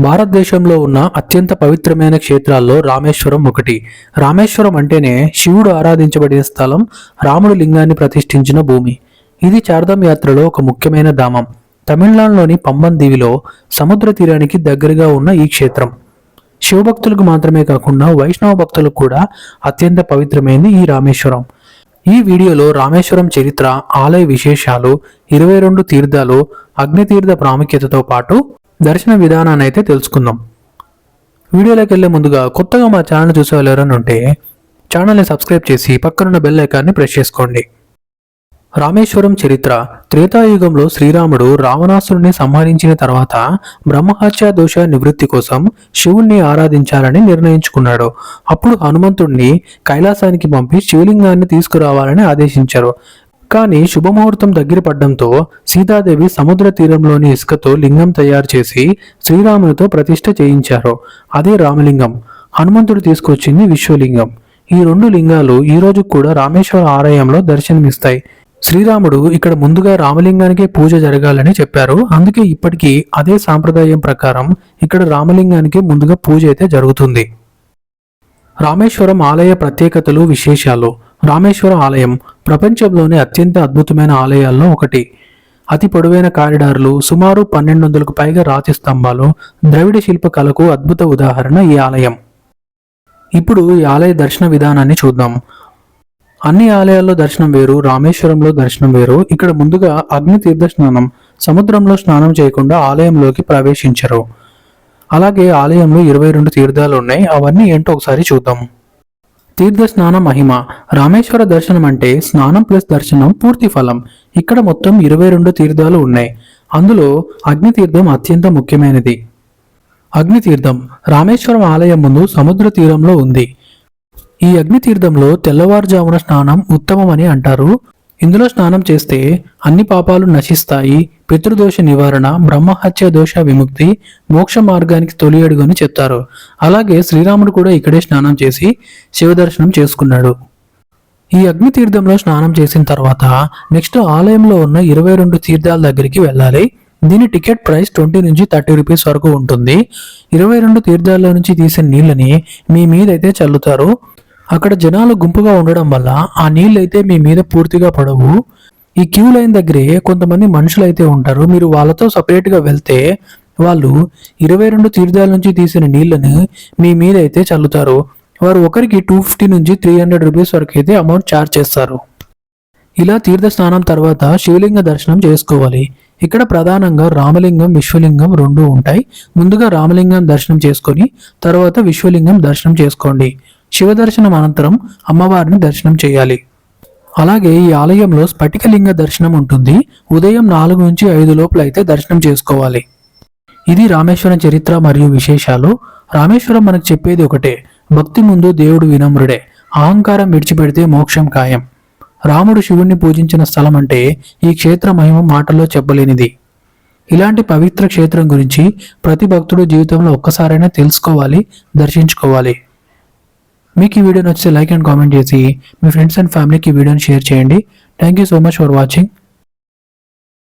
భారతదేశంలో ఉన్న అత్యంత పవిత్రమైన క్షేత్రాల్లో రామేశ్వరం ఒకటి. రామేశ్వరం అంటేనే శివుడు ఆరాధించబడే స్థలం, రాముడు లింగాన్ని ప్రతిష్ఠించిన భూమి. ఇది చార్ధామ్ యాత్రలో ఒక ముఖ్యమైన ధామం. తమిళనాడులోని పంబన్ దీవిలో సముద్ర తీరానికి దగ్గరగా ఉన్న ఈ క్షేత్రం శివభక్తులకు మాత్రమే కాకుండా వైష్ణవ భక్తులకు కూడా అత్యంత పవిత్రమైనది ఈ రామేశ్వరం. ఈ వీడియోలో రామేశ్వరం చరిత్ర, ఆలయ విశేషాలు, 22 తీర్థాలు, అగ్నితీర్థ ప్రాముఖ్యతతో పాటు దర్శన విధానాన్ని అయితే తెలుసుకుందాం. వీడియోలోకి వెళ్లే ముందుగా కొత్తగా మా ఛానల్ చూసే వాళ్ళు ఎవరైనా ఉంటే ఛానల్ని సబ్స్క్రైబ్ చేసి పక్కనున్న బెల్ ఐకాన్ని ప్రెస్ చేసుకోండి. రామేశ్వరం చరిత్ర. త్రేతాయుగంలో శ్రీరాముడు రావణాసురుని సంహరించిన తర్వాత బ్రహ్మహత్య దోష నివృత్తి కోసం శివుణ్ణి ఆరాధించాలని నిర్ణయించుకున్నాడు. అప్పుడు హనుమంతుడిని కైలాసానికి పంపి శివలింగాన్ని తీసుకురావాలని ఆదేశించారు. కానీ శుభముహూర్తం దగ్గర పడ్డంతో సీతాదేవి సముద్ర తీరంలోని ఇసుకతో లింగం తయారు చేసి శ్రీరామునితో ప్రతిష్ఠ చేయించారు. అదే రామలింగం. హనుమంతుడు తీసుకొచ్చింది విశ్వలింగం. ఈ 2 లింగాలు ఈ రోజు కూడా రామేశ్వర ఆలయంలో దర్శనమిస్తాయి. శ్రీరాముడు ఇక్కడ ముందుగా రామలింగానికే పూజ జరగాలని చెప్పారు. అందుకే ఇప్పటికీ అదే సాంప్రదాయం ప్రకారం ఇక్కడ రామలింగానికి ముందుగా పూజ అయితే జరుగుతుంది. రామేశ్వరం ఆలయ ప్రత్యేకతలు, విశేషాలు. రామేశ్వరం ఆలయం ప్రపంచంలోనే అత్యంత అద్భుతమైన ఆలయాల్లో ఒకటి. అతి పొడవైన కారిడార్లు, సుమారు 1200కు పైగా రాతి స్తంభాలు, ద్రవిడ శిల్పకళకు అద్భుత ఉదాహరణ ఈ ఆలయం. ఇప్పుడు ఈ ఆలయ దర్శన విధానాన్ని చూద్దాం. అన్ని ఆలయాల్లో దర్శనం వేరు, రామేశ్వరంలో దర్శనం వేరు. ఇక్కడ ముందుగా అగ్ని తీర్థ స్నానం. సముద్రంలో స్నానం చేయకుండా ఆలయంలోకి ప్రవేశించరు. అలాగే ఆలయంలో 22 తీర్థాలు ఉన్నాయి. అవన్నీ ఏంటో ఒకసారి చూద్దాం. తీర్థ స్నాన మహిమ. రామేశ్వర దర్శనం అంటే స్నానం ప్లస్ దర్శనం పూర్తి ఫలం. ఇక్కడ మొత్తం 22 తీర్థాలు ఉన్నాయి. అందులో అగ్నితీర్థం అత్యంత ముఖ్యమైనది. అగ్నితీర్థం రామేశ్వరం ఆలయం ముందు సముద్ర తీరంలో ఉంది. ఈ అగ్నితీర్థంలో తెల్లవారుజామున స్నానం ఉత్తమమని అంటారు. ఇందులో స్నానం చేస్తే అన్ని పాపాలు నశిస్తాయి, పితృదోష నివారణ, బ్రహ్మహత్య దోష విముక్తి, మోక్ష మార్గానికి తొలి అడుగు అని చెప్తారు. అలాగే శ్రీరాముడు కూడా ఇక్కడే స్నానం చేసి శివదర్శనం చేసుకున్నాడు. ఈ అగ్నితీర్థంలో స్నానం చేసిన తర్వాత నెక్స్ట్ ఆలయంలో ఉన్న 22 తీర్థాల దగ్గరికి వెళ్ళాలి. దీని టికెట్ ప్రైస్ 20 నుంచి 30 రూపీస్ వరకు ఉంటుంది. 22 తీర్థాల్లో నుంచి తీసిన నీళ్ళని మీ మీద అయితే చల్లుతారు. అక్కడ జనాలు గుంపుగా ఉండడం వల్ల ఆ నీళ్ళైతే మీ మీద పూర్తిగా పడవు. ఈ క్యూ లైన్ దగ్గరే కొంతమంది మనుషులు అయితే ఉంటారు. మీరు వాళ్ళతో సపరేట్గా వెళ్తే వాళ్ళు 22 తీర్థాల నుంచి తీసిన నీళ్ళని మీ మీద అయితే చల్లుతారు. వారు ఒకరికి 250 నుంచి 300 రూపీస్ వరకు అయితే అమౌంట్ ఛార్జ్ చేస్తారు. ఇలా తీర్థ స్నానం తర్వాత శివలింగ దర్శనం చేసుకోవాలి. ఇక్కడ ప్రధానంగా రామలింగం, విశ్వలింగం 2 ఉంటాయి. ముందుగా రామలింగం దర్శనం చేసుకొని తర్వాత విశ్వలింగం దర్శనం చేసుకోండి. శివ దర్శనం అనంతరం అమ్మవారిని దర్శనం చేయాలి. అలాగే ఈ ఆలయంలో స్ఫటికలింగ దర్శనం ఉంటుంది. ఉదయం 4 నుంచి 5 లోపల అయితే దర్శనం చేసుకోవాలి. ఇది రామేశ్వరం చరిత్ర మరియు విశేషాలు. రామేశ్వరం మనకు చెప్పేది ఒకటే, భక్తి ముందు దేవుడు వినమ్రుడే, అహంకారం విడిచిపెడితే మోక్షం ఖాయం. రాముడు శివుణ్ణి పూజించిన స్థలం అంటే ఈ క్షేత్ర మహిమ మాటల్లో చెప్పలేనిది. ఇలాంటి పవిత్ర క్షేత్రం గురించి ప్రతి భక్తుడు జీవితంలో ఒక్కసారైనా తెలుసుకోవాలి, దర్శించుకోవాలి. మీకు ఈ వీడియో నచ్చితే లైక్ అండ్ కామెంట్ చేసి మీ ఫ్రెండ్స్ అండ్ ఫ్యామిలీకి ఈ వీడియోని షేర్ చేయండి. Thank you so much for watching.